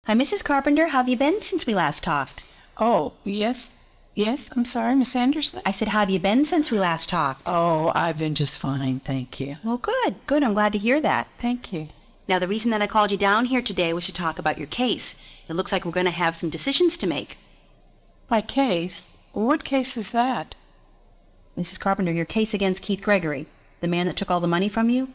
Hi, Mrs. Carpenter. How have you been since we last talked? Oh, yes. Yes, I'm sorry, Miss Anderson. I said, how have you been since we last talked? Oh, I've been just fine, thank you. Well, good. Good. I'm glad to hear that. Thank you. Now, the reason that I called you down here today was to talk about your case. It looks like we're going to have some decisions to make. My case? What case is that? Mrs. Carpenter, your case against Keith Gregory, the man that took all the money from you?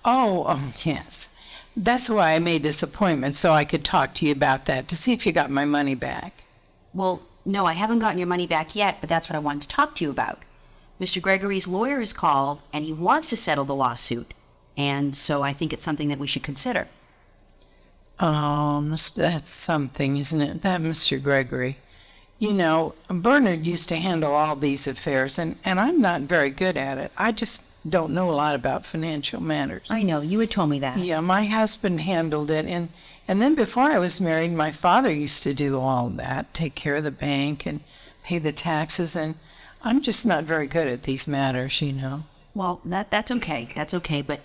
Oh, yes. That's why I made this appointment, so I could talk to you about that, to see if you got my money back. Well, no, I haven't gotten your money back yet, but that's what I wanted to talk to you about. Mr. Gregory's lawyer has called, and he wants to settle the lawsuit. And so I think it's something that we should consider. That's something, isn't it? That Mr. Gregory. You know, Bernard used to handle all these affairs, and I'm not very good at it. I just don't know a lot about financial matters. I know, you had told me that. Yeah, my husband handled it, and then before I was married, my father used to do all that, take care of the bank and pay the taxes, and I'm just not very good at these matters, you know. Well, that's okay. That's okay, but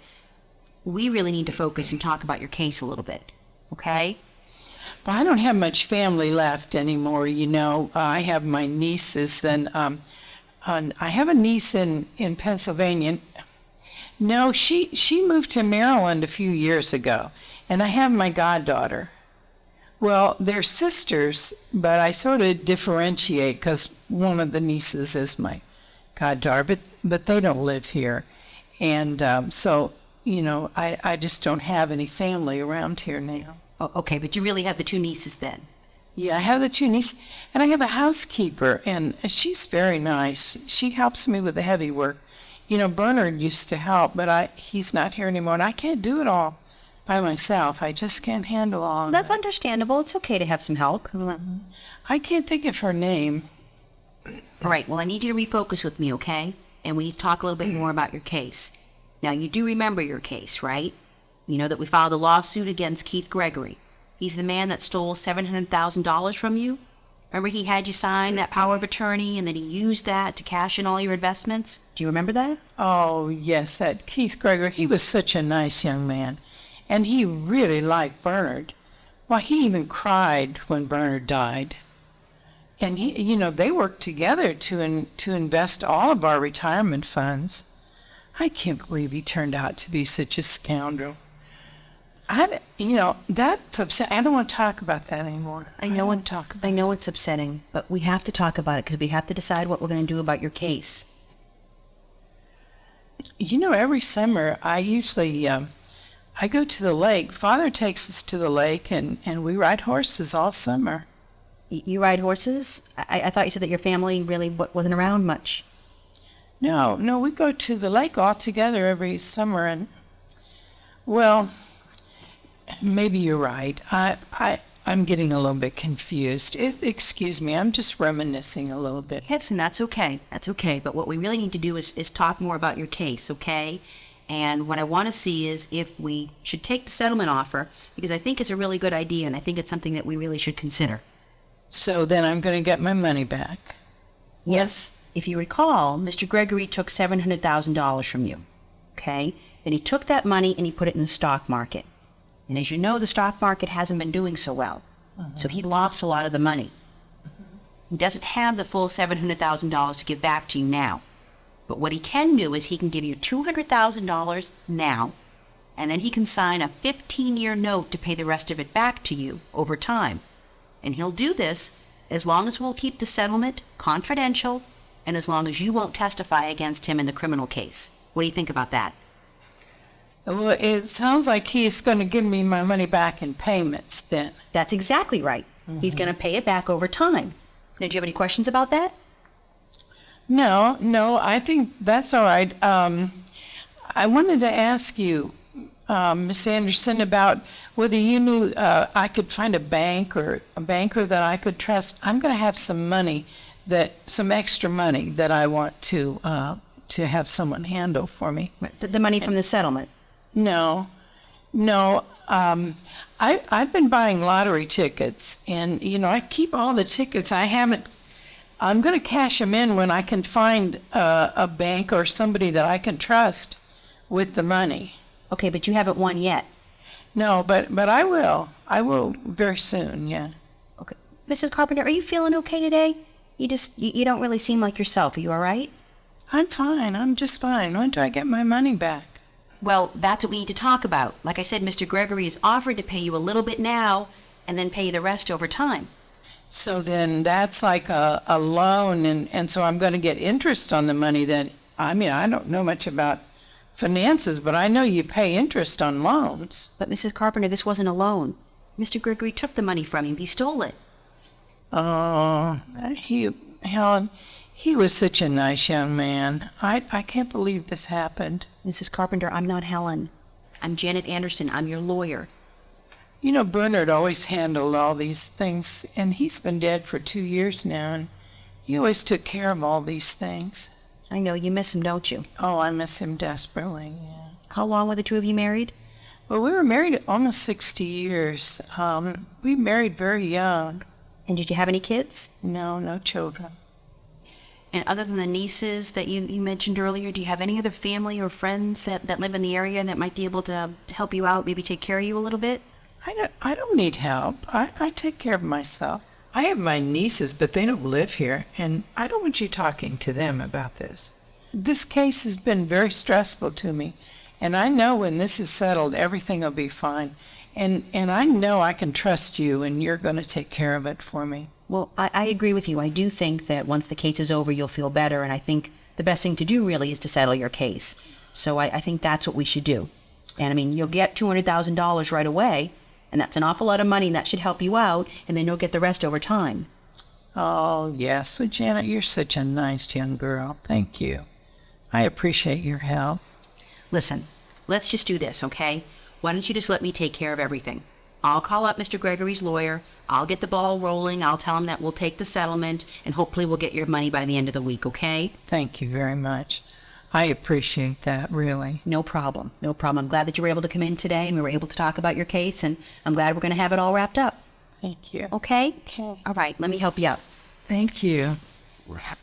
we really need to focus and talk about your case a little bit, okay? But I don't have much family left anymore, you know. I have my nieces, and I have a niece in Pennsylvania. No, she moved to Maryland a few years ago, and I have my goddaughter. Well, they're sisters, but I sort of differentiate because one of the nieces is my goddaughter, but they don't live here. And so, you know, I just don't have any family around here now. Oh, okay, but you really have the two nieces then? Yeah, I have the two nieces, and I have a housekeeper, and she's very nice. She helps me with the heavy work. You know, Bernard used to help, but he's not here anymore, and I can't do it all by myself. I just can't handle all of That's that. understandable. It's okay to have some help. I can't think of her name. All right, well, I need you to refocus with me, okay? And we need to talk a little bit more about your case. Now, you do remember your case, right? You know that we filed a lawsuit against Keith Gregory. He's the man that stole $700,000 from you. Remember he had you sign that power of attorney and then he used that to cash in all your investments? Do you remember that? Oh, yes, that Keith Gregory. He was such a nice young man, and he really liked Bernard. Why, he even cried when Bernard died. And he, you know, they worked together to invest all of our retirement funds. I can't believe he turned out to be such a scoundrel. That's upsetting. I don't want to talk about that anymore. I know it's upsetting, but we have to talk about it because we have to decide what we're going to do about your case. You know, every summer I usually I go to the lake. Father takes us to the lake, and we ride horses all summer. You ride horses? I thought you said that your family really wasn't around much. No, we go to the lake all together every summer, and, well, maybe you're right. I'm getting a little bit confused. Excuse me, I'm just reminiscing a little bit. Yes, and that's okay. That's okay. But what we really need to do is talk more about your case, okay? And what I want to see is if we should take the settlement offer, because I think it's a really good idea, and I think it's something that we really should consider. So then I'm going to get my money back. Yes. If you recall, Mr. Gregory took $700,000 from you, okay? Then he took that money and he put it in the stock market. And as you know, the stock market hasn't been doing so well. So he lost a lot of the money. He doesn't have the full $700,000 to give back to you now. But what he can do is he can give you $200,000 now, and then he can sign a 15-year note to pay the rest of it back to you over time. And he'll do this as long as we'll keep the settlement confidential and as long as you won't testify against him in the criminal case. What do you think about that? Well, it sounds like he's going to give me my money back in payments then. That's exactly right. He's going to pay it back over time. Now, do you have any questions about that? No, I think that's all right. I wanted to ask you, Miss Anderson, about whether you knew I could find a bank or a banker that I could trust. I'm going to have some extra money that I want to have someone handle for me. The money from the settlement? No. I've been buying lottery tickets, and, you know, I keep all the tickets. I'm going to cash them in when I can find a bank or somebody that I can trust with the money. Okay, but you haven't won yet. No, but I will. I will very soon, yeah. Okay. Mrs. Carpenter, are you feeling okay today? You don't really seem like yourself. Are you all right? I'm fine. I'm just fine. When do I get my money back? Well, that's what we need to talk about. Like I said, Mr. Gregory has offered to pay you a little bit now and then pay you the rest over time. So then that's like a loan, and so I'm going to get interest on the money then. I mean, I don't know much about finances, but I know you pay interest on loans. But Mrs. Carpenter, this wasn't a loan. Mr. Gregory took the money from you. He stole it. Oh, Helen, he was such a nice young man. I can't believe this happened. Mrs. Carpenter, I'm not Helen. I'm Janet Anderson. I'm your lawyer. You know, Bernard always handled all these things, and he's been dead for 2 years now, and he always took care of all these things. I know. You miss him, don't you? Oh, I miss him desperately, yeah. How long were the two of you married? Well, we were married almost 60 years. We married very young. And did you have any kids? No, no children. And other than the nieces that you mentioned earlier, do you have any other family or friends that live in the area that might be able to help you out, maybe take care of you a little bit? I don't need help. I take care of myself. I have my nieces, but they don't live here, and I don't want you talking to them about this. This case has been very stressful to me, and I know when this is settled, everything will be fine. And I know I can trust you, and you're going to take care of it for me. Well, I agree with you. I do think that once the case is over, you'll feel better, and I think the best thing to do really is to settle your case. So I think that's what we should do. And I mean, you'll get $200,000 right away, and that's an awful lot of money, and that should help you out, and then you'll get the rest over time. Oh, yes. Well, Janet, you're such a nice young girl. Thank you. I appreciate your help. Listen, let's just do this, okay? Why don't you just let me take care of everything? I'll call up Mr. Gregory's lawyer. I'll get the ball rolling. I'll tell him that we'll take the settlement, and hopefully we'll get your money by the end of the week, okay? Thank you very much. I appreciate that, really. No problem. No problem. I'm glad that you were able to come in today, and we were able to talk about your case, and I'm glad we're going to have it all wrapped up. Thank you. Okay? Okay. All right. Let me help you out. Thank you. Wrap